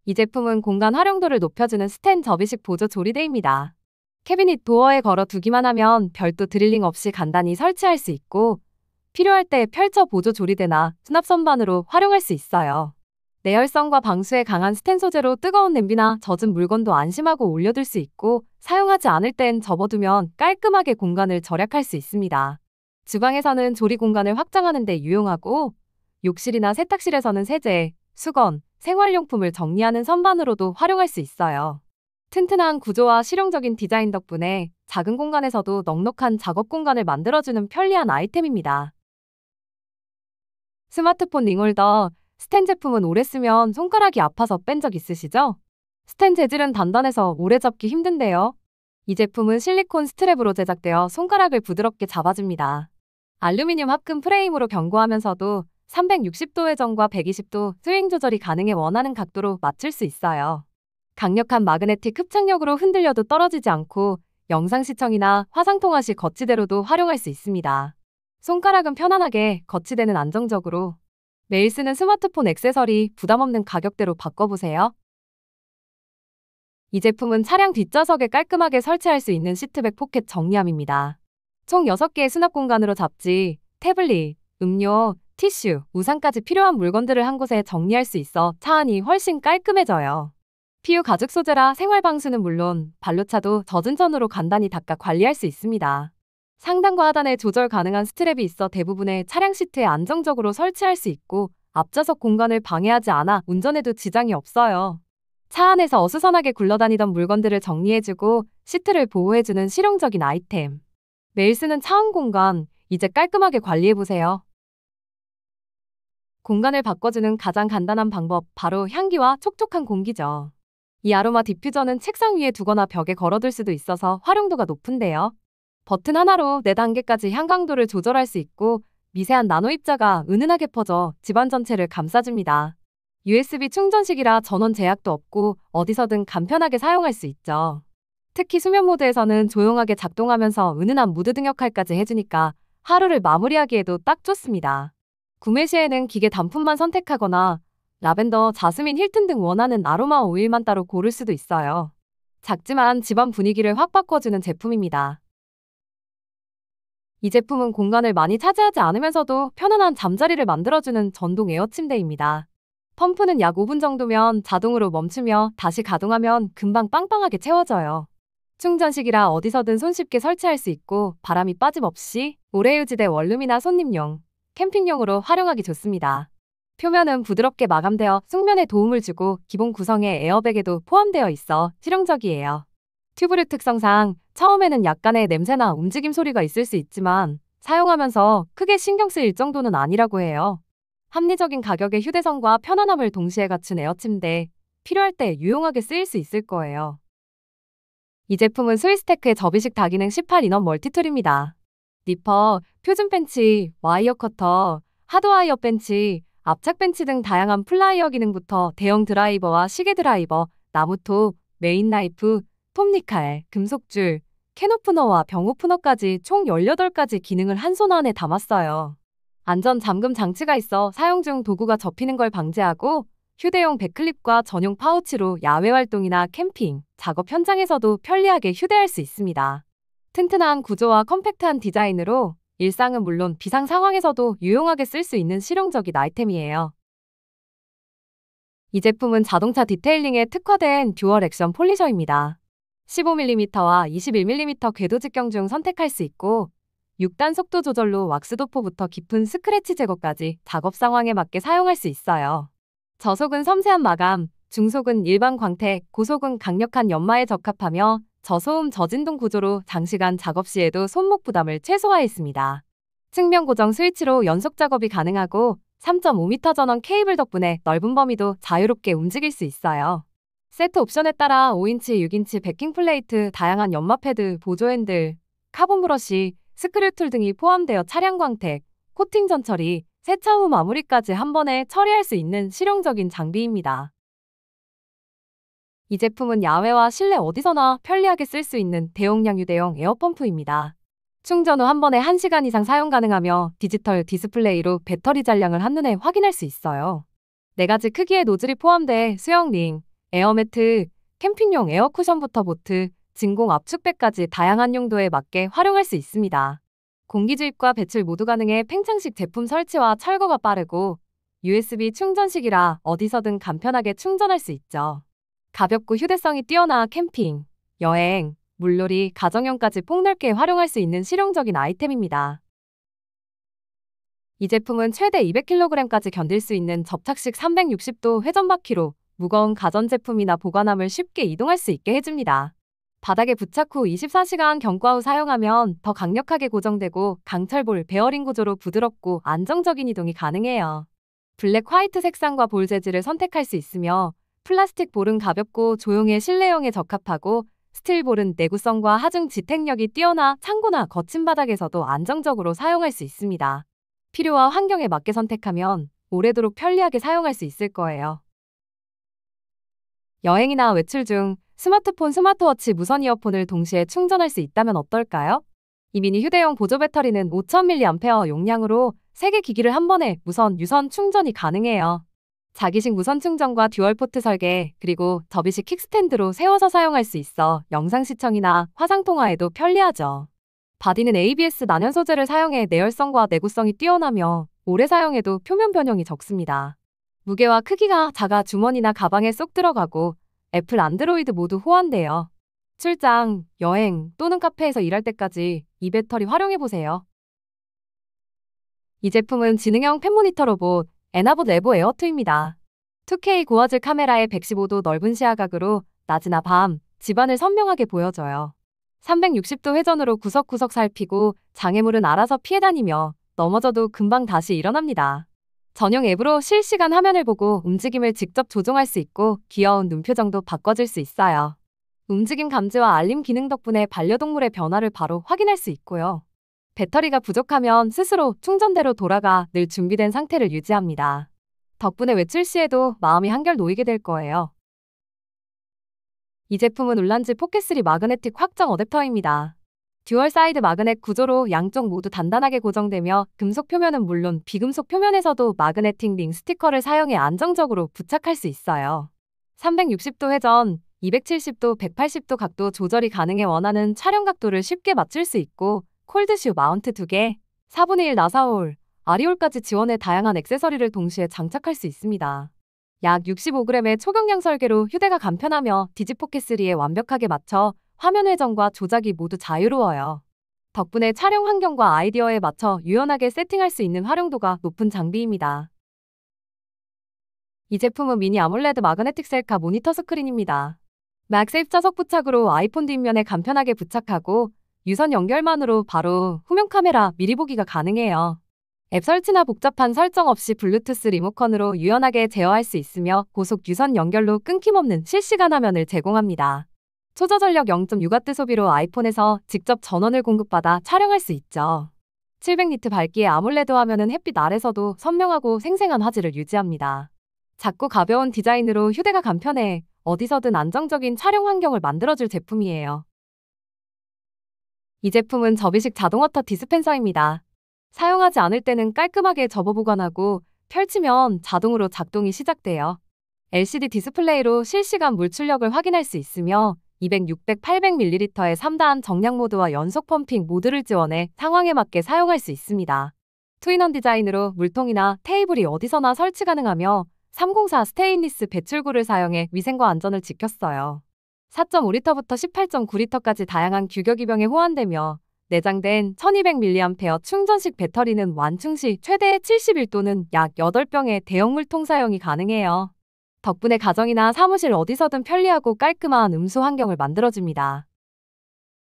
이 제품은 공간 활용도를 높여주는 스텐 접이식 보조 조리대입니다. 캐비닛 도어에 걸어 두기만 하면 별도 드릴링 없이 간단히 설치할 수 있고 필요할 때 펼쳐 보조 조리대나 수납 선반으로 활용할 수 있어요. 내열성과 방수에 강한 스텐 소재로 뜨거운 냄비나 젖은 물건도 안심하고 올려둘 수 있고 사용하지 않을 땐 접어두면 깔끔하게 공간을 절약할 수 있습니다. 주방에서는 조리 공간을 확장하는 데 유용하고 욕실이나 세탁실에서는 세제, 수건, 생활용품을 정리하는 선반으로도 활용할 수 있어요. 튼튼한 구조와 실용적인 디자인 덕분에 작은 공간에서도 넉넉한 작업 공간을 만들어주는 편리한 아이템입니다. 스마트폰 링홀더, 스텐 제품은 오래 쓰면 손가락이 아파서 뺀 적 있으시죠? 스텐 재질은 단단해서 오래 잡기 힘든데요. 이 제품은 실리콘 스트랩으로 제작되어 손가락을 부드럽게 잡아줍니다. 알루미늄 합금 프레임으로 견고하면서도 360도 회전과 120도 스윙 조절이 가능해 원하는 각도로 맞출 수 있어요. 강력한 마그네틱 흡착력으로 흔들려도 떨어지지 않고 영상 시청이나 화상 통화 시 거치대로도 활용할 수 있습니다. 손가락은 편안하게, 거치대는 안정적으로. 매일 쓰는 스마트폰 액세서리 부담 없는 가격대로 바꿔보세요. 이 제품은 차량 뒷좌석에 깔끔하게 설치할 수 있는 시트백 포켓 정리함입니다. 총 6개의 수납 공간으로 잡지, 태블릿, 음료, 티슈, 우산까지 필요한 물건들을 한 곳에 정리할 수 있어 차 안이 훨씬 깔끔해져요. PU 가죽 소재라 생활 방수는 물론 발로차도 젖은 천으로 간단히 닦아 관리할 수 있습니다. 상단과 하단에 조절 가능한 스트랩이 있어 대부분의 차량 시트에 안정적으로 설치할 수 있고 앞좌석 공간을 방해하지 않아 운전에도 지장이 없어요. 차 안에서 어수선하게 굴러다니던 물건들을 정리해주고 시트를 보호해주는 실용적인 아이템. 매일 쓰는 차 안 공간, 이제 깔끔하게 관리해보세요. 공간을 바꿔주는 가장 간단한 방법, 바로 향기와 촉촉한 공기죠. 이 아로마 디퓨저는 책상 위에 두거나 벽에 걸어둘 수도 있어서 활용도가 높은데요. 버튼 하나로 4단계까지 향 강도를 조절할 수 있고 미세한 나노 입자가 은은하게 퍼져 집안 전체를 감싸줍니다. USB 충전식이라 전원 제약도 없고 어디서든 간편하게 사용할 수 있죠. 특히 수면 모드에서는 조용하게 작동하면서 은은한 무드 등 역할까지 해주니까 하루를 마무리하기에도 딱 좋습니다. 구매 시에는 기계 단품만 선택하거나 라벤더, 자스민, 힐튼 등 원하는 아로마 오일만 따로 고를 수도 있어요. 작지만 집안 분위기를 확 바꿔주는 제품입니다. 이 제품은 공간을 많이 차지하지 않으면서도 편안한 잠자리를 만들어주는 전동 에어 침대입니다. 펌프는 약 5분 정도면 자동으로 멈추며 다시 가동하면 금방 빵빵하게 채워져요. 충전식이라 어디서든 손쉽게 설치할 수 있고 바람이 빠짐없이 오래 유지돼 원룸이나 손님용, 캠핑용으로 활용하기 좋습니다. 표면은 부드럽게 마감되어 숙면에 도움을 주고 기본 구성에 에어백에도 포함되어 있어 실용적이에요. 튜브류 특성상 처음에는 약간의 냄새나 움직임 소리가 있을 수 있지만 사용하면서 크게 신경 쓰일 정도는 아니라고 해요. 합리적인 가격의 휴대성과 편안함을 동시에 갖춘 에어침대, 필요할 때 유용하게 쓰일 수 있을 거예요. 이 제품은 스위스테크의 접이식 다기능 18인원 멀티툴입니다. 니퍼, 표준 벤치, 와이어 커터, 하드와이어 벤치, 압착 벤치 등 다양한 플라이어 기능부터 대형 드라이버와 시계 드라이버, 나무톱, 메인 나이프, 톱니칼, 금속줄, 캔 오프너와 병 오프너까지 총 18가지 기능을 한 손 안에 담았어요. 안전 잠금 장치가 있어 사용 중 도구가 접히는 걸 방지하고 휴대용 백클립과 전용 파우치로 야외 활동이나 캠핑, 작업 현장에서도 편리하게 휴대할 수 있습니다. 튼튼한 구조와 컴팩트한 디자인으로 일상은 물론 비상 상황에서도 유용하게 쓸 수 있는 실용적인 아이템이에요. 이 제품은 자동차 디테일링에 특화된 듀얼 액션 폴리셔입니다. 15mm와 21mm 궤도 직경 중 선택할 수 있고 6단 속도 조절로 왁스 도포부터 깊은 스크래치 제거까지 작업 상황에 맞게 사용할 수 있어요. 저속은 섬세한 마감, 중속은 일반 광택, 고속은 강력한 연마에 적합하며 저소음 저진동 구조로 장시간 작업 시에도 손목 부담을 최소화했습니다. 측면 고정 스위치로 연속 작업이 가능하고 3.5m 전원 케이블 덕분에 넓은 범위도 자유롭게 움직일 수 있어요. 세트 옵션에 따라 5인치, 6인치 베킹 플레이트, 다양한 연마 패드, 보조 핸들, 카본 브러쉬, 스크류 툴 등이 포함되어 차량 광택, 코팅 전 처리, 세차 후 마무리까지 한 번에 처리할 수 있는 실용적인 장비입니다. 이 제품은 야외와 실내 어디서나 편리하게 쓸 수 있는 대용량 휴대용 에어펌프입니다. 충전 후 한 번에 1시간 이상 사용 가능하며 디지털 디스플레이로 배터리 잔량을 한눈에 확인할 수 있어요. 4가지 크기의 노즐이 포함돼 수영 링, 에어매트, 캠핑용 에어쿠션부터 보트, 진공 압축배까지 다양한 용도에 맞게 활용할 수 있습니다. 공기주입과 배출 모두 가능해 팽창식 제품 설치와 철거가 빠르고 USB 충전식이라 어디서든 간편하게 충전할 수 있죠. 가볍고 휴대성이 뛰어나 캠핑, 여행, 물놀이, 가정용까지 폭넓게 활용할 수 있는 실용적인 아이템입니다. 이 제품은 최대 200kg까지 견딜 수 있는 접착식 360도 회전바퀴로 무거운 가전제품이나 보관함을 쉽게 이동할 수 있게 해줍니다. 바닥에 부착 후 24시간 경과 후 사용하면 더 강력하게 고정되고 강철볼 베어링 구조로 부드럽고 안정적인 이동이 가능해요. 블랙 화이트 색상과 볼 재질을 선택할 수 있으며 플라스틱 볼은 가볍고 조용해 실내용에 적합하고 스틸 볼은 내구성과 하중 지탱력이 뛰어나 창고나 거친 바닥에서도 안정적으로 사용할 수 있습니다. 필요와 환경에 맞게 선택하면 오래도록 편리하게 사용할 수 있을 거예요. 여행이나 외출 중 스마트폰, 스마트워치, 무선 이어폰을 동시에 충전할 수 있다면 어떨까요? 이 미니 휴대용 보조 배터리는 5000mAh 용량으로 3개 기기를 한 번에 무선, 유선 충전이 가능해요. 자기식 무선 충전과 듀얼 포트 설계, 그리고 접이식 킥스탠드로 세워서 사용할 수 있어 영상 시청이나 화상 통화에도 편리하죠. 바디는 ABS 난연 소재를 사용해 내열성과 내구성이 뛰어나며 오래 사용해도 표면 변형이 적습니다. 무게와 크기가 작아 주머니나 가방에 쏙 들어가고 애플, 안드로이드 모두 호환돼요. 출장, 여행 또는 카페에서 일할 때까지 이 배터리 활용해보세요. 이 제품은 지능형 펜모니터 로봇 에나봇 레보 에어2입니다. 2K 고화질 카메라에 115도 넓은 시야각으로 낮이나 밤, 집안을 선명하게 보여줘요. 360도 회전으로 구석구석 살피고 장애물은 알아서 피해 다니며 넘어져도 금방 다시 일어납니다. 전용 앱으로 실시간 화면을 보고 움직임을 직접 조종할 수 있고 귀여운 눈표정도 바꿔줄 수 있어요. 움직임 감지와 알림 기능 덕분에 반려동물의 변화를 바로 확인할 수 있고요. 배터리가 부족하면 스스로 충전대로 돌아가 늘 준비된 상태를 유지합니다. 덕분에 외출 시에도 마음이 한결 놓이게 될 거예요. 이 제품은 울란지 포켓3 마그네틱 확정 어댑터입니다. 듀얼 사이드 마그넷 구조로 양쪽 모두 단단하게 고정되며 금속 표면은 물론 비금속 표면에서도 마그네틱 링 스티커를 사용해 안정적으로 부착할 수 있어요. 360도 회전, 270도, 180도 각도 조절이 가능해 원하는 촬영 각도를 쉽게 맞출 수 있고 콜드슈 마운트 2개, 4분의 1 나사홀, 아리홀까지 지원해 다양한 액세서리를 동시에 장착할 수 있습니다. 약 65g의 초경량 설계로 휴대가 간편하며 디지포켓3에 완벽하게 맞춰 화면 회전과 조작이 모두 자유로워요. 덕분에 촬영 환경과 아이디어에 맞춰 유연하게 세팅할 수 있는 활용도가 높은 장비입니다. 이 제품은 미니 아몰레드 마그네틱 셀카 모니터 스크린입니다. 맥세이프 자석 부착으로 아이폰 뒷면에 간편하게 부착하고 유선 연결만으로 바로 후면 카메라 미리 보기가 가능해요. 앱 설치나 복잡한 설정 없이 블루투스 리모컨으로 유연하게 제어할 수 있으며 고속 유선 연결로 끊김없는 실시간 화면을 제공합니다. 초저전력 0.6W 소비로 아이폰에서 직접 전원을 공급받아 촬영할 수 있죠. 700니트 밝기의 아몰레드 화면은 햇빛 아래서도 선명하고 생생한 화질을 유지합니다. 작고 가벼운 디자인으로 휴대가 간편해 어디서든 안정적인 촬영 환경을 만들어줄 제품이에요. 이 제품은 접이식 자동워터 디스펜서입니다. 사용하지 않을 때는 깔끔하게 접어 보관하고 펼치면 자동으로 작동이 시작돼요. LCD 디스플레이로 실시간 물 출력을 확인할 수 있으며 200, 600, 800ml의 3단 정량 모드와 연속 펌핑 모드를 지원해 상황에 맞게 사용할 수 있습니다. 투인원 디자인으로 물통이나 테이블이 어디서나 설치 가능하며 304 스테인리스 배출구를 사용해 위생과 안전을 지켰어요. 4.5L부터 18.9L까지 다양한 규격이병에 호환되며 내장된 1200mAh 충전식 배터리는 완충 시 최대 71 또는 약 8병의 대형 물통 사용이 가능해요. 덕분에 가정이나 사무실 어디서든 편리하고 깔끔한 음수 환경을 만들어줍니다.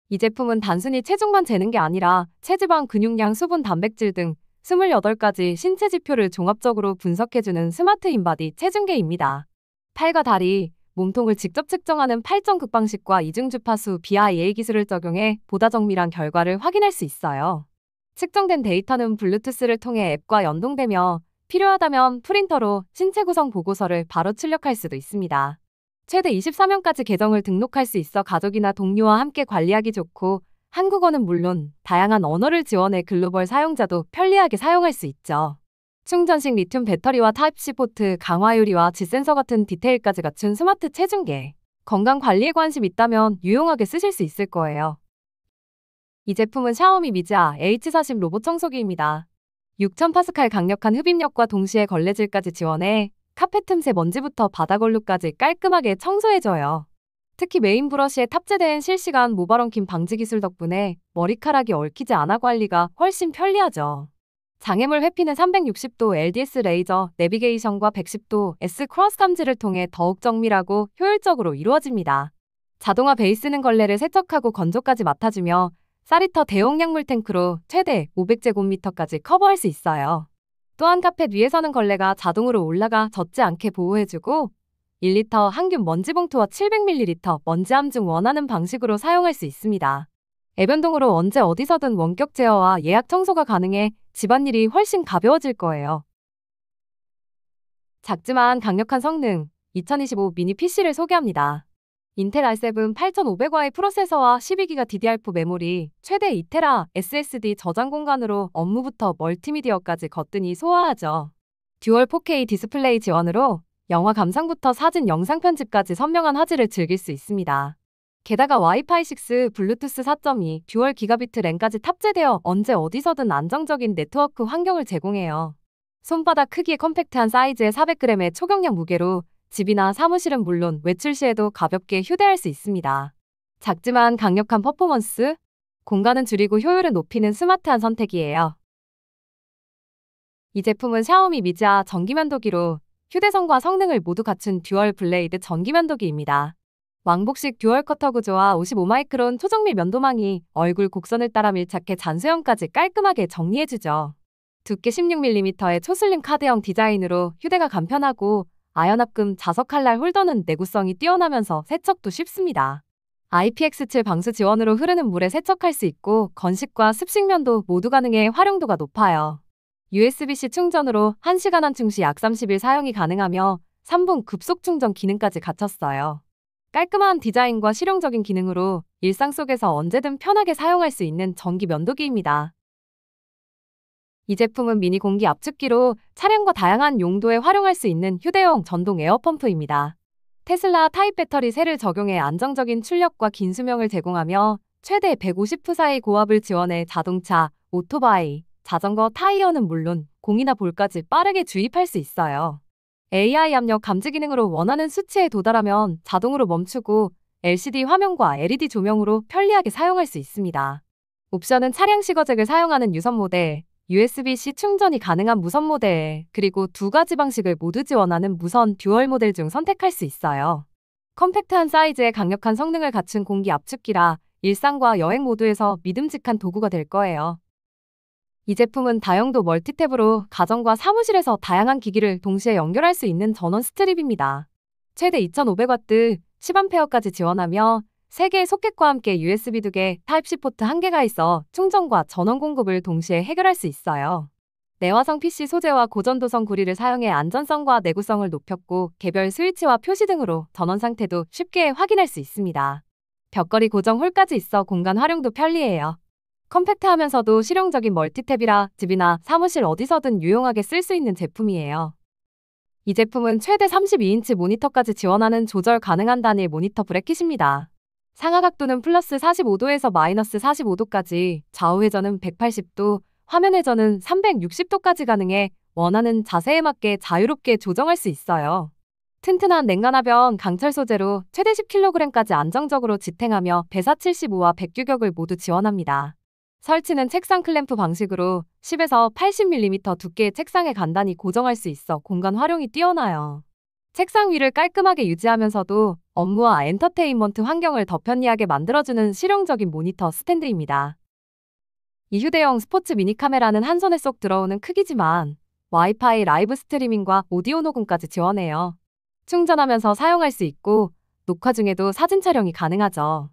이 제품은 단순히 체중만 재는 게 아니라 체지방, 근육량, 수분, 단백질 등 28가지 신체 지표를 종합적으로 분석해주는 스마트 인바디 체중계입니다. 팔과 다리, 몸통을 직접 측정하는 8점 극방식과 이중주파수 BIA 기술을 적용해 보다 정밀한 결과를 확인할 수 있어요. 측정된 데이터는 블루투스를 통해 앱과 연동되며 필요하다면 프린터로 신체 구성 보고서를 바로 출력할 수도 있습니다. 최대 24명까지 계정을 등록할 수 있어 가족이나 동료와 함께 관리하기 좋고 한국어는 물론 다양한 언어를 지원해 글로벌 사용자도 편리하게 사용할 수 있죠. 충전식 리튬 배터리와 타입C 포트, 강화 유리와 G센서 같은 디테일까지 갖춘 스마트 체중계. 건강 관리에 관심 있다면 유용하게 쓰실 수 있을 거예요. 이 제품은 샤오미 미즈아 H40 로봇 청소기입니다. 6000파스칼 강력한 흡입력과 동시에 걸레질까지 지원해 카펫 틈새 먼지부터 바닥 얼룩까지 깔끔하게 청소해줘요. 특히 메인 브러쉬에 탑재된 실시간 모발 엉킴 방지 기술 덕분에 머리카락이 얽히지 않아 관리가 훨씬 편리하죠. 장애물 회피는 360도 LDS 레이저 내비게이션과 110도 S 크로스 감지를 통해 더욱 정밀하고 효율적으로 이루어집니다. 자동화 베이스는 걸레를 세척하고 건조까지 맡아주며 4리터 대용 약물 탱크로 최대 500제곱미터까지 커버할 수 있어요. 또한 카펫 위에서는 걸레가 자동으로 올라가 젖지 않게 보호해주고 1리터 항균 먼지 봉투와 700ml 먼지 함중 원하는 방식으로 사용할 수 있습니다. 애변동으로 언제 어디서든 원격 제어와 예약 청소가 가능해 집안일이 훨씬 가벼워질 거예요. 작지만 강력한 성능 2025 미니 PC를 소개합니다. 인텔 i7 8500Y 프로세서와 12기가 DDR4 메모리, 최대 2테라 SSD 저장 공간으로 업무부터 멀티미디어까지 거뜬히 소화하죠. 듀얼 4K 디스플레이 지원으로 영화 감상부터 사진 영상 편집까지 선명한 화질을 즐길 수 있습니다. 게다가 와이파이 6, 블루투스 4.2, 듀얼 기가비트 랜까지 탑재되어 언제 어디서든 안정적인 네트워크 환경을 제공해요. 손바닥 크기의 컴팩트한 사이즈의 400g의 초경량 무게로 집이나 사무실은 물론 외출 시에도 가볍게 휴대할 수 있습니다. 작지만 강력한 퍼포먼스, 공간은 줄이고 효율을 높이는 스마트한 선택이에요. 이 제품은 샤오미 미즈아 전기면도기로 휴대성과 성능을 모두 갖춘 듀얼 블레이드 전기면도기입니다. 왕복식 듀얼 커터 구조와 55마이크론 초정밀 면도망이 얼굴 곡선을 따라 밀착해 잔수염까지 깔끔하게 정리해주죠. 두께 16mm의 초슬림 카드형 디자인으로 휴대가 간편하고 아연합금 자석 칼날 홀더는 내구성이 뛰어나면서 세척도 쉽습니다. IPX7 방수 지원으로 흐르는 물에 세척할 수 있고 건식과 습식면도 모두 가능해 활용도가 높아요. USB-C 충전으로 1시간 한충 시 약 30일 사용이 가능하며 3분 급속 충전 기능까지 갖췄어요. 깔끔한 디자인과 실용적인 기능으로 일상 속에서 언제든 편하게 사용할 수 있는 전기 면도기입니다. 이 제품은 미니 공기 압축기로 차량과 다양한 용도에 활용할 수 있는 휴대용 전동 에어펌프입니다. 테슬라 타입 배터리 셀을 적용해 안정적인 출력과 긴 수명을 제공하며 최대 150프 사이 고압을 지원해 자동차, 오토바이, 자전거 타이어는 물론 공이나 볼까지 빠르게 주입할 수 있어요. AI 압력 감지 기능으로 원하는 수치에 도달하면 자동으로 멈추고 LCD 화면과 LED 조명으로 편리하게 사용할 수 있습니다. 옵션은 차량 시거잭을 사용하는 유선 모델, USB-C 충전이 가능한 무선 모델, 그리고 두 가지 방식을 모두 지원하는 무선 듀얼 모델 중 선택할 수 있어요. 컴팩트한 사이즈에 강력한 성능을 갖춘 공기 압축기라 일상과 여행 모두에서 믿음직한 도구가 될 거예요. 이 제품은 다용도 멀티탭으로 가정과 사무실에서 다양한 기기를 동시에 연결할 수 있는 전원 스트립입니다. 최대 2500W, 10A까지 지원하며 3개의 소켓과 함께 USB 2개, 타입C 포트 1개가 있어 충전과 전원 공급을 동시에 해결할 수 있어요. 내화성 PC 소재와 고전도성 구리를 사용해 안전성과 내구성을 높였고 개별 스위치와 표시 등으로 전원 상태도 쉽게 확인할 수 있습니다. 벽걸이 고정 홀까지 있어 공간 활용도 편리해요. 컴팩트하면서도 실용적인 멀티탭이라 집이나 사무실 어디서든 유용하게 쓸 수 있는 제품이에요. 이 제품은 최대 32인치 모니터까지 지원하는 조절 가능한 단일 모니터 브래킷입니다. 상하 각도는 플러스 45도에서 마이너스 45도까지, 좌우 회전은 180도, 화면 회전은 360도까지 가능해 원하는 자세에 맞게 자유롭게 조정할 수 있어요. 튼튼한 냉간화변 강철 소재로 최대 10kg까지 안정적으로 지탱하며 배사 75와 100 규격을 모두 지원합니다. 설치는 책상 클램프 방식으로 10에서 80mm 두께의 책상에 간단히 고정할 수 있어 공간 활용이 뛰어나요. 책상 위를 깔끔하게 유지하면서도 업무와 엔터테인먼트 환경을 더 편리하게 만들어주는 실용적인 모니터 스탠드입니다. 이 휴대용 스포츠 미니 카메라는 한 손에 쏙 들어오는 크기지만 와이파이 라이브 스트리밍과 오디오 녹음까지 지원해요. 충전하면서 사용할 수 있고 녹화 중에도 사진 촬영이 가능하죠.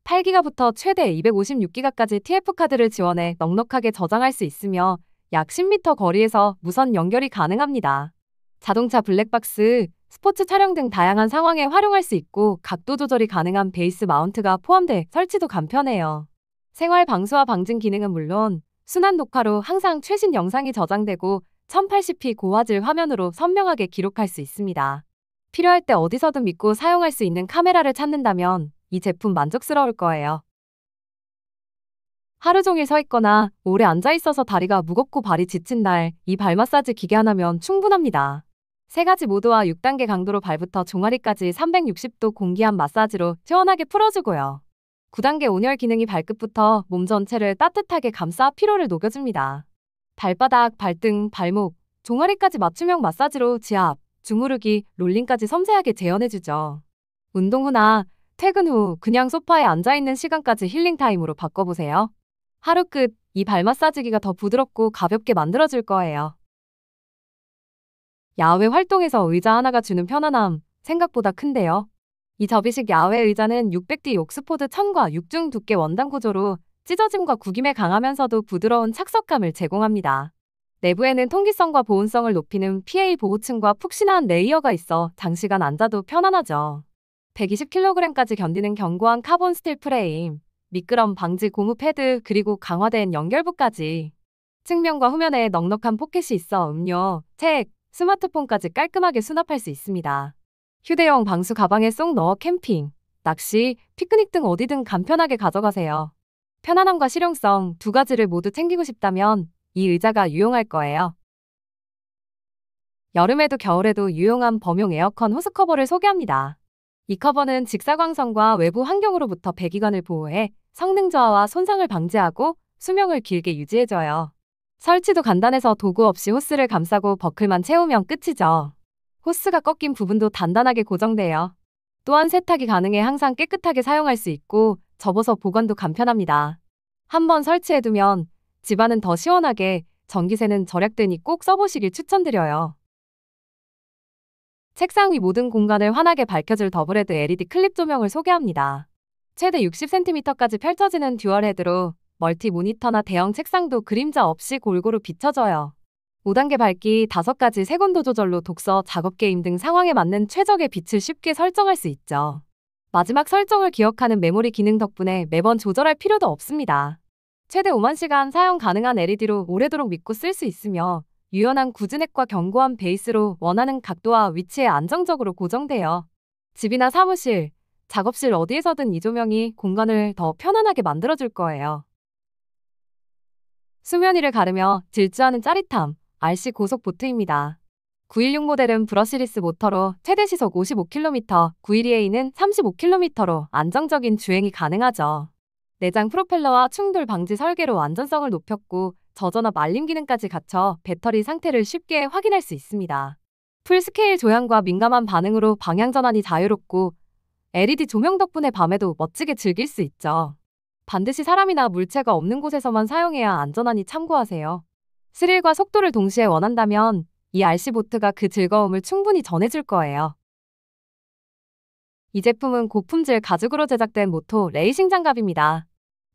8기가부터 최대 256기가까지 TF카드를 지원해 넉넉하게 저장할 수 있으며 약 10m 거리에서 무선 연결이 가능합니다. 자동차 블랙박스, 스포츠 촬영 등 다양한 상황에 활용할 수 있고 각도 조절이 가능한 베이스 마운트가 포함돼 설치도 간편해요. 생활 방수와 방진 기능은 물론 순환 녹화로 항상 최신 영상이 저장되고 1080p 고화질 화면으로 선명하게 기록할 수 있습니다. 필요할 때 어디서든 믿고 사용할 수 있는 카메라를 찾는다면 이 제품 만족스러울 거예요. 하루 종일 서 있거나 오래 앉아 있어서 다리가 무겁고 발이 지친 날, 이 발 마사지 기계 하나면 충분합니다. 3가지 모드와 6단계 강도로 발부터 종아리까지 360도 공기압 마사지로 시원하게 풀어주고요. 9단계 온열 기능이 발끝부터 몸 전체를 따뜻하게 감싸 피로를 녹여줍니다. 발바닥, 발등, 발목, 종아리까지 맞춤형 마사지로 지압, 주무르기, 롤링까지 섬세하게 재현해주죠. 운동 후나 퇴근 후 그냥 소파에 앉아있는 시간까지 힐링 타임으로 바꿔보세요. 하루 끝, 이 발 마사지기가 더 부드럽고 가볍게 만들어줄 거예요. 야외 활동에서 의자 하나가 주는 편안함, 생각보다 큰데요. 이 접이식 야외 의자는 600D 옥스포드 천과 6중 두께 원단 구조로 찢어짐과 구김에 강하면서도 부드러운 착석감을 제공합니다. 내부에는 통기성과 보온성을 높이는 PA 보호층과 푹신한 레이어가 있어 장시간 앉아도 편안하죠. 120kg까지 견디는 견고한 카본 스틸 프레임, 미끄럼 방지 고무 패드, 그리고 강화된 연결부까지. 측면과 후면에 넉넉한 포켓이 있어 음료, 책, 스마트폰까지 깔끔하게 수납할 수 있습니다. 휴대용 방수 가방에 쏙 넣어 캠핑, 낚시, 피크닉 등 어디든 간편하게 가져가세요. 편안함과 실용성 2가지를 모두 챙기고 싶다면 이 의자가 유용할 거예요. 여름에도 겨울에도 유용한 범용 에어컨 호스 커버를 소개합니다. 이 커버는 직사광선과 외부 환경으로부터 배기관을 보호해 성능 저하와 손상을 방지하고 수명을 길게 유지해줘요. 설치도 간단해서 도구 없이 호스를 감싸고 버클만 채우면 끝이죠. 호스가 꺾인 부분도 단단하게 고정돼요. 또한 세탁이 가능해 항상 깨끗하게 사용할 수 있고 접어서 보관도 간편합니다. 한번 설치해두면 집안은 더 시원하게, 전기세는 절약되니 꼭 써보시길 추천드려요. 책상 위 모든 공간을 환하게 밝혀줄 더블헤드 LED 클립 조명을 소개합니다. 최대 60cm까지 펼쳐지는 듀얼 헤드로 멀티 모니터나 대형 책상도 그림자 없이 골고루 비춰져요. 5단계 밝기, 5가지 색온도 조절로 독서, 작업, 게임 등 상황에 맞는 최적의 빛을 쉽게 설정할 수 있죠. 마지막 설정을 기억하는 메모리 기능 덕분에 매번 조절할 필요도 없습니다. 최대 5만 시간 사용 가능한 LED로 오래도록 믿고 쓸 수 있으며 유연한 구즈넥과 견고한 베이스로 원하는 각도와 위치에 안정적으로 고정돼요. 집이나 사무실, 작업실 어디에서든 이 조명이 공간을 더 편안하게 만들어줄 거예요. 수면 위를 가르며 질주하는 짜릿함, RC 고속 보트입니다. 916 모델은 브러시리스 모터로 최대 시속 55km, 912A는 35km로 안정적인 주행이 가능하죠. 내장 프로펠러와 충돌 방지 설계로 안전성을 높였고 저전압 알림 기능까지 갖춰 배터리 상태를 쉽게 확인할 수 있습니다. 풀스케일 조향과 민감한 반응으로 방향 전환이 자유롭고 LED 조명 덕분에 밤에도 멋지게 즐길 수 있죠. 반드시 사람이나 물체가 없는 곳에서만 사용해야 안전하니 참고하세요. 스릴과 속도를 동시에 원한다면 이 RC보트가 그 즐거움을 충분히 전해줄 거예요. 이 제품은 고품질 가죽으로 제작된 모토 레이싱 장갑입니다.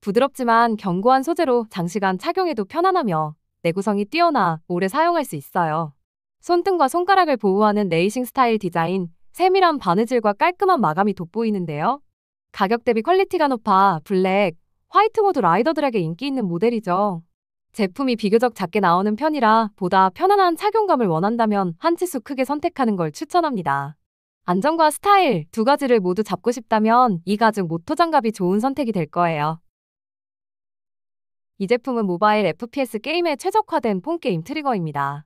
부드럽지만 견고한 소재로 장시간 착용해도 편안하며 내구성이 뛰어나 오래 사용할 수 있어요. 손등과 손가락을 보호하는 레이싱 스타일 디자인, 세밀한 바느질과 깔끔한 마감이 돋보이는데요. 가격 대비 퀄리티가 높아 블랙, 화이트 모두 라이더들에게 인기 있는 모델이죠. 제품이 비교적 작게 나오는 편이라 보다 편안한 착용감을 원한다면 한 치수 크게 선택하는 걸 추천합니다. 안정과 스타일 2가지를 모두 잡고 싶다면 이 가죽 모토 장갑이 좋은 선택이 될 거예요. 이 제품은 모바일 FPS 게임에 최적화된 폰게임 트리거입니다.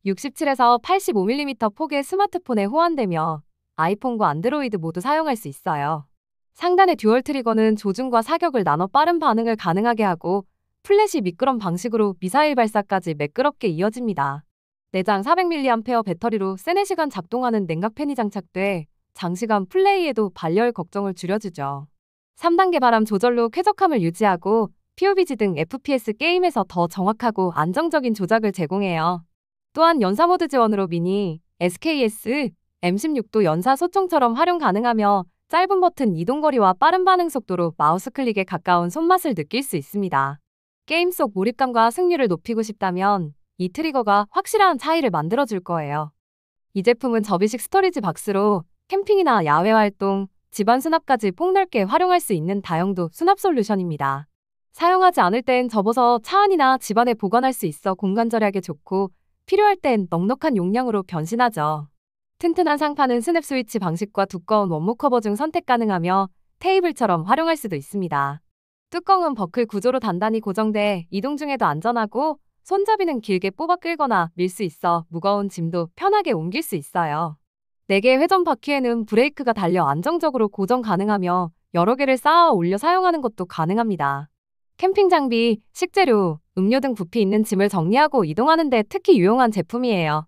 67에서 85mm 폭의 스마트폰에 호환되며 아이폰과 안드로이드 모두 사용할 수 있어요. 상단의 듀얼 트리거는 조준과 사격을 나눠 빠른 반응을 가능하게 하고 플래시 미끄럼 방식으로 미사일 발사까지 매끄럽게 이어집니다. 내장 400mAh 배터리로 3-4시간 작동하는 냉각팬이 장착돼 장시간 플레이에도 발열 걱정을 줄여주죠. 3단계 바람 조절로 쾌적함을 유지하고 PUBG 등 FPS 게임에서 더 정확하고 안정적인 조작을 제공해요. 또한 연사 모드 지원으로 미니, SKS, M16도 연사 소총처럼 활용 가능하며 짧은 버튼 이동거리와 빠른 반응 속도로 마우스 클릭에 가까운 손맛을 느낄 수 있습니다. 게임 속 몰입감과 승률을 높이고 싶다면 이 트리거가 확실한 차이를 만들어줄 거예요. 이 제품은 접이식 스토리지 박스로 캠핑이나 야외 활동, 집안 수납까지 폭넓게 활용할 수 있는 다용도 수납 솔루션입니다. 사용하지 않을 땐 접어서 차 안이나 집안에 보관할 수 있어 공간 절약에 좋고 필요할 땐 넉넉한 용량으로 변신하죠. 튼튼한 상판은 스냅 스위치 방식과 두꺼운 원목 커버 중 선택 가능하며 테이블처럼 활용할 수도 있습니다. 뚜껑은 버클 구조로 단단히 고정돼 이동 중에도 안전하고 손잡이는 길게 뽑아 끌거나 밀 수 있어 무거운 짐도 편하게 옮길 수 있어요. 4개의 회전 바퀴에는 브레이크가 달려 안정적으로 고정 가능하며 여러 개를 쌓아 올려 사용하는 것도 가능합니다. 캠핑 장비, 식재료, 음료 등 부피 있는 짐을 정리하고 이동하는 데 특히 유용한 제품이에요.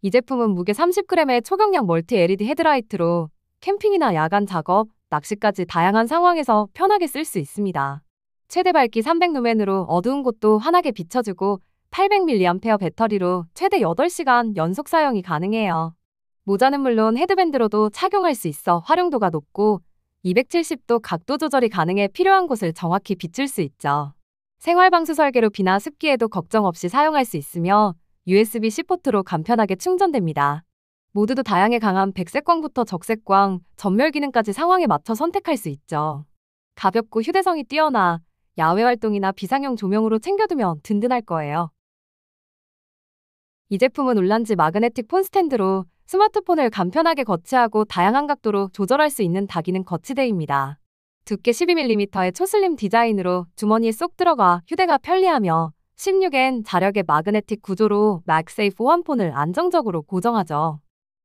이 제품은 무게 30g의 초경량 멀티 LED 헤드라이트로 캠핑이나 야간 작업, 낚시까지 다양한 상황에서 편하게 쓸 수 있습니다. 최대 밝기 300루멘으로 어두운 곳도 환하게 비춰주고 800mAh 배터리로 최대 8시간 연속 사용이 가능해요. 모자는 물론 헤드밴드로도 착용할 수 있어 활용도가 높고 270도 각도 조절이 가능해 필요한 곳을 정확히 비출 수 있죠. 생활방수 설계로 비나 습기에도 걱정 없이 사용할 수 있으며 USB-C 포트로 간편하게 충전됩니다. 모두도 다양해 강한 백색광부터 적색광, 전멸 기능까지 상황에 맞춰 선택할 수 있죠. 가볍고 휴대성이 뛰어나 야외 활동이나 비상용 조명으로 챙겨두면 든든할 거예요. 이 제품은 울란지 마그네틱 폰 스탠드로 스마트폰을 간편하게 거치하고 다양한 각도로 조절할 수 있는 다기능 거치대입니다. 두께 12mm의 초슬림 디자인으로 주머니에 쏙 들어가 휴대가 편리하며 16N 자력의 마그네틱 구조로 맥세이프 호환폰을 안정적으로 고정하죠.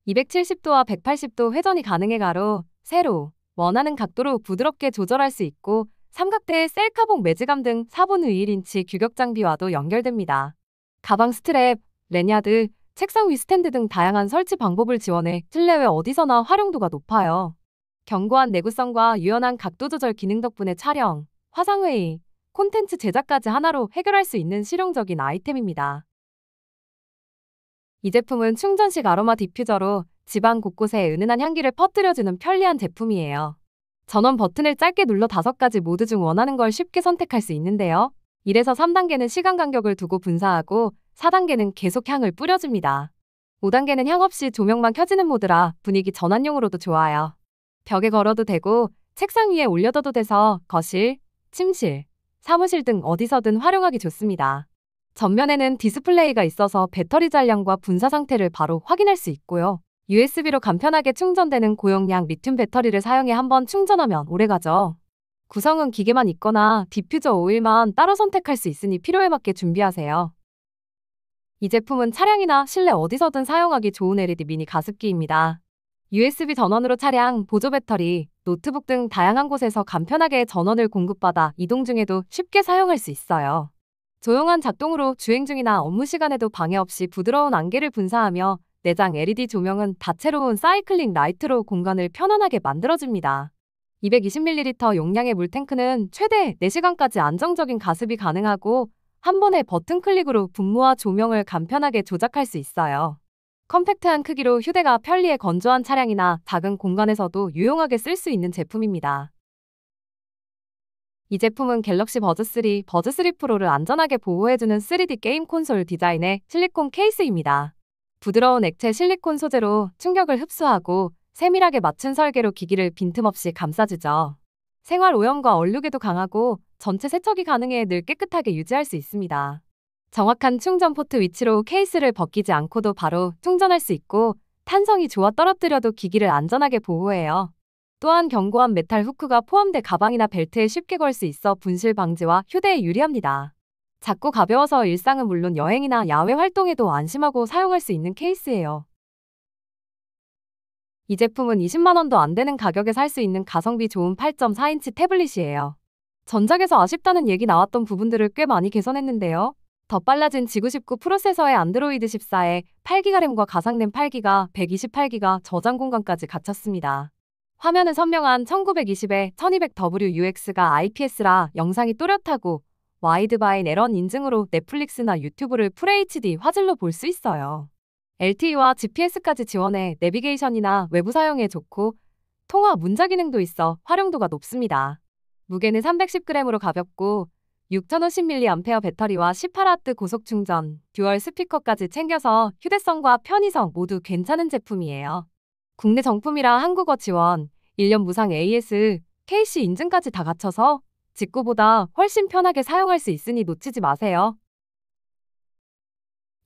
270도와 180도 회전이 가능해 가로, 세로, 원하는 각도로 부드럽게 조절할 수 있고 삼각대의 셀카봉 매직암 등 4분 의 1인치 규격 장비와도 연결됩니다. 가방 스트랩, 래냐드, 책상 위 스탠드 등 다양한 설치 방법을 지원해 실내외 어디서나 활용도가 높아요. 견고한 내구성과 유연한 각도 조절 기능 덕분에 촬영, 화상회의, 콘텐츠 제작까지 하나로 해결할 수 있는 실용적인 아이템입니다. 이 제품은 충전식 아로마 디퓨저로 집안 곳곳에 은은한 향기를 퍼뜨려주는 편리한 제품이에요. 전원 버튼을 짧게 눌러 5가지 모드 중 원하는 걸 쉽게 선택할 수 있는데요. 1에서 3단계는 시간 간격을 두고 분사하고 4단계는 계속 향을 뿌려줍니다. 5단계는 향 없이 조명만 켜지는 모드라 분위기 전환용으로도 좋아요. 벽에 걸어도 되고 책상 위에 올려둬도 돼서 거실, 침실, 사무실 등 어디서든 활용하기 좋습니다. 전면에는 디스플레이가 있어서 배터리 잔량과 분사 상태를 바로 확인할 수 있고요. USB로 간편하게 충전되는 고용량 리튬 배터리를 사용해 한번 충전하면 오래가죠. 구성은 기계만 있거나 디퓨저 오일만 따로 선택할 수 있으니 필요에 맞게 준비하세요. 이 제품은 차량이나 실내 어디서든 사용하기 좋은 LED 미니 가습기입니다. USB 전원으로 차량, 보조 배터리, 노트북 등 다양한 곳에서 간편하게 전원을 공급받아 이동 중에도 쉽게 사용할 수 있어요. 조용한 작동으로 주행 중이나 업무 시간에도 방해 없이 부드러운 안개를 분사하며 내장 LED 조명은 다채로운 사이클링 라이트로 공간을 편안하게 만들어줍니다. 220ml 용량의 물탱크는 최대 4시간까지 안정적인 가습이 가능하고 한 번의 버튼 클릭으로 분무와 조명을 간편하게 조작할 수 있어요. 컴팩트한 크기로 휴대가 편리해 건조한 차량이나 작은 공간에서도 유용하게 쓸 수 있는 제품입니다. 이 제품은 갤럭시 버즈3, 버즈3 프로를 안전하게 보호해주는 3D 게임 콘솔 디자인의 실리콘 케이스입니다. 부드러운 액체 실리콘 소재로 충격을 흡수하고 세밀하게 맞춘 설계로 기기를 빈틈없이 감싸주죠. 생활 오염과 얼룩에도 강하고 전체 세척이 가능해 늘 깨끗하게 유지할 수 있습니다. 정확한 충전 포트 위치로 케이스를 벗기지 않고도 바로 충전할 수 있고 탄성이 좋아 떨어뜨려도 기기를 안전하게 보호해요. 또한 견고한 메탈 후크가 포함돼 가방이나 벨트에 쉽게 걸 수 있어 분실 방지와 휴대에 유리합니다. 작고 가벼워서 일상은 물론 여행이나 야외 활동에도 안심하고 사용할 수 있는 케이스예요. 이 제품은 20만 원도 안 되는 가격에 살 수 있는 가성비 좋은 8.4인치 태블릿이에요. 전작에서 아쉽다는 얘기 나왔던 부분들을 꽤 많이 개선했는데요. 더 빨라진 G99 프로세서의 안드로이드 14에 8GB 램과 가상램 8GB, 128GB 저장 공간까지 갖췄습니다. 화면은 선명한 1920에 1200WUX가 IPS라 영상이 또렷하고 와이드바인 에런 인증으로 넷플릭스나 유튜브를 FHD 화질로 볼 수 있어요. LTE와 GPS까지 지원해 내비게이션이나 외부 사용에 좋고 통화 문자 기능도 있어 활용도가 높습니다. 무게는 310g으로 가볍고 6050mAh 배터리와 18W 고속 충전, 듀얼 스피커까지 챙겨서 휴대성과 편의성 모두 괜찮은 제품이에요. 국내 정품이라 한국어 지원, 1년 무상 AS, KC 인증까지 다 갖춰서 직구보다 훨씬 편하게 사용할 수 있으니 놓치지 마세요.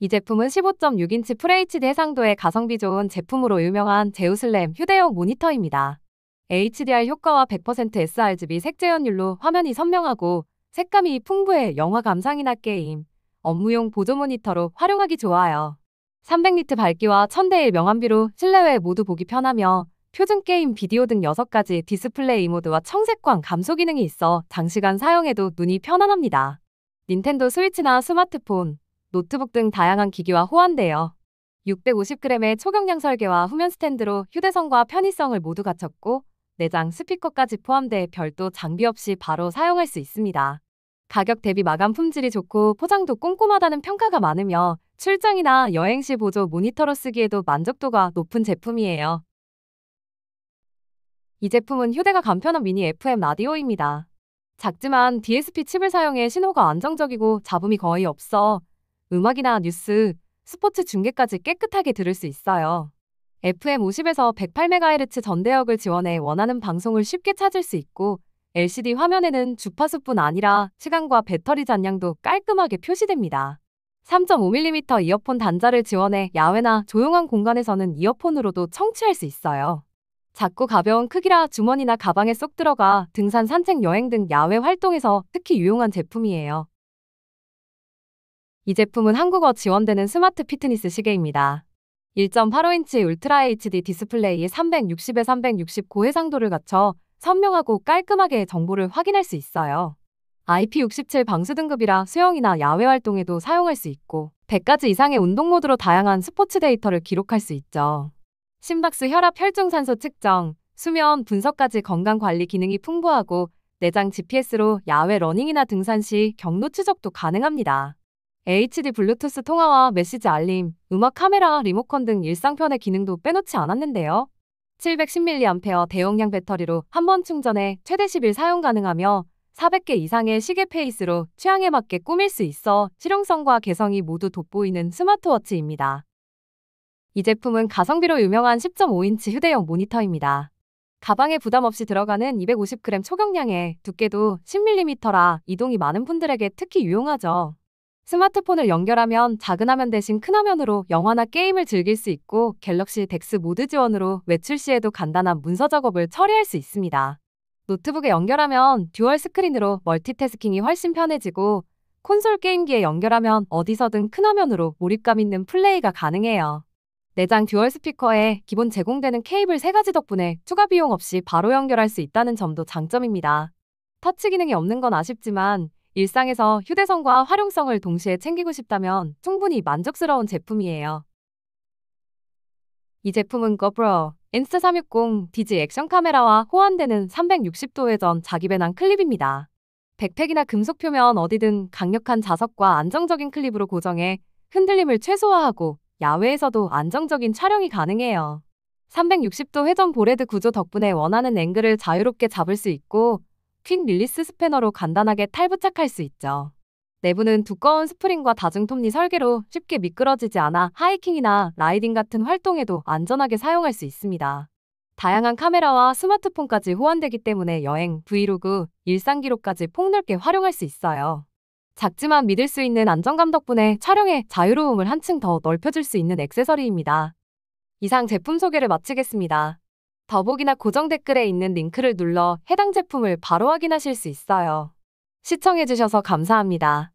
이 제품은 15.6인치 FHD 해상도의 가성비 좋은 제품으로 유명한 제우슬램 휴대용 모니터입니다. HDR 효과와 100% sRGB 색재현율로 화면이 선명하고 색감이 풍부해 영화 감상이나 게임, 업무용 보조 모니터로 활용하기 좋아요. 300니트 밝기와 1000대1 명암비로 실내외 모두 보기 편하며 표준 게임, 비디오 등 6가지 디스플레이 모드와 청색광 감소 기능이 있어 장시간 사용해도 눈이 편안합니다. 닌텐도 스위치나 스마트폰, 노트북 등 다양한 기기와 호환돼요. 650g의 초경량 설계와 후면 스탠드로 휴대성과 편의성을 모두 갖췄고 내장 스피커까지 포함돼 별도 장비 없이 바로 사용할 수 있습니다. 가격 대비 마감 품질이 좋고 포장도 꼼꼼하다는 평가가 많으며 출장이나 여행 시 보조 모니터로 쓰기에도 만족도가 높은 제품이에요. 이 제품은 휴대가 간편한 미니 FM 라디오입니다. 작지만 DSP 칩을 사용해 신호가 안정적이고 잡음이 거의 없어 음악이나 뉴스, 스포츠 중계까지 깨끗하게 들을 수 있어요. FM50에서 108MHz 전대역을 지원해 원하는 방송을 쉽게 찾을 수 있고 LCD 화면에는 주파수뿐 아니라 시간과 배터리 잔량도 깔끔하게 표시됩니다. 3.5mm 이어폰 단자를 지원해 야외나 조용한 공간에서는 이어폰으로도 청취할 수 있어요. 작고 가벼운 크기라 주머니나 가방에 쏙 들어가 등산, 산책, 여행 등 야외 활동에서 특히 유용한 제품이에요. 이 제품은 한국어 지원되는 스마트 피트니스 시계입니다. 1.85인치 울트라 HD 디스플레이에 360에 360 고해상도를 갖춰 선명하고 깔끔하게 정보를 확인할 수 있어요. IP67 방수 등급이라 수영이나 야외 활동에도 사용할 수 있고 100가지 이상의 운동 모드로 다양한 스포츠 데이터를 기록할 수 있죠. 심박수, 혈압, 혈중산소 측정, 수면 분석까지 건강관리 기능이 풍부하고 내장 GPS로 야외 러닝이나 등산 시 경로 추적도 가능합니다. HD 블루투스 통화와 메시지 알림, 음악, 카메라, 리모컨 등 일상 편의 기능도 빼놓지 않았는데요. 710mAh 대용량 배터리로 한 번 충전해 최대 10일 사용 가능하며 400개 이상의 시계 페이스로 취향에 맞게 꾸밀 수 있어 실용성과 개성이 모두 돋보이는 스마트워치입니다. 이 제품은 가성비로 유명한 10.5인치 휴대용 모니터입니다. 가방에 부담 없이 들어가는 250g 초경량에 두께도 10mm라 이동이 많은 분들에게 특히 유용하죠. 스마트폰을 연결하면 작은 화면 대신 큰 화면으로 영화나 게임을 즐길 수 있고 갤럭시 덱스 모드 지원으로 외출 시에도 간단한 문서 작업을 처리할 수 있습니다. 노트북에 연결하면 듀얼 스크린으로 멀티태스킹이 훨씬 편해지고 콘솔 게임기에 연결하면 어디서든 큰 화면으로 몰입감 있는 플레이가 가능해요. 내장 듀얼 스피커에 기본 제공되는 케이블 3가지 덕분에 추가 비용 없이 바로 연결할 수 있다는 점도 장점입니다. 터치 기능이 없는 건 아쉽지만 일상에서 휴대성과 활용성을 동시에 챙기고 싶다면 충분히 만족스러운 제품이에요. 이 제품은 GoPro 인스타360 디지 액션 카메라와 호환되는 360도 회전 자기 배낭 클립입니다. 백팩이나 금속 표면 어디든 강력한 자석과 안정적인 클립으로 고정해 흔들림을 최소화하고 야외에서도 안정적인 촬영이 가능해요. 360도 회전 보레드 구조 덕분에 원하는 앵글을 자유롭게 잡을 수 있고 퀵 릴리스 스패너로 간단하게 탈부착할 수 있죠. 내부는 두꺼운 스프링과 다중 톱니 설계로 쉽게 미끄러지지 않아 하이킹이나 라이딩 같은 활동에도 안전하게 사용할 수 있습니다. 다양한 카메라와 스마트폰까지 호환되기 때문에 여행, 브이로그, 일상 기록까지 폭넓게 활용할 수 있어요. 작지만 믿을 수 있는 안정감 덕분에 촬영의 자유로움을 한층 더 넓혀줄 수 있는 액세서리입니다. 이상 제품 소개를 마치겠습니다. 더보기나 고정 댓글에 있는 링크를 눌러 해당 제품을 바로 확인하실 수 있어요. 시청해주셔서 감사합니다.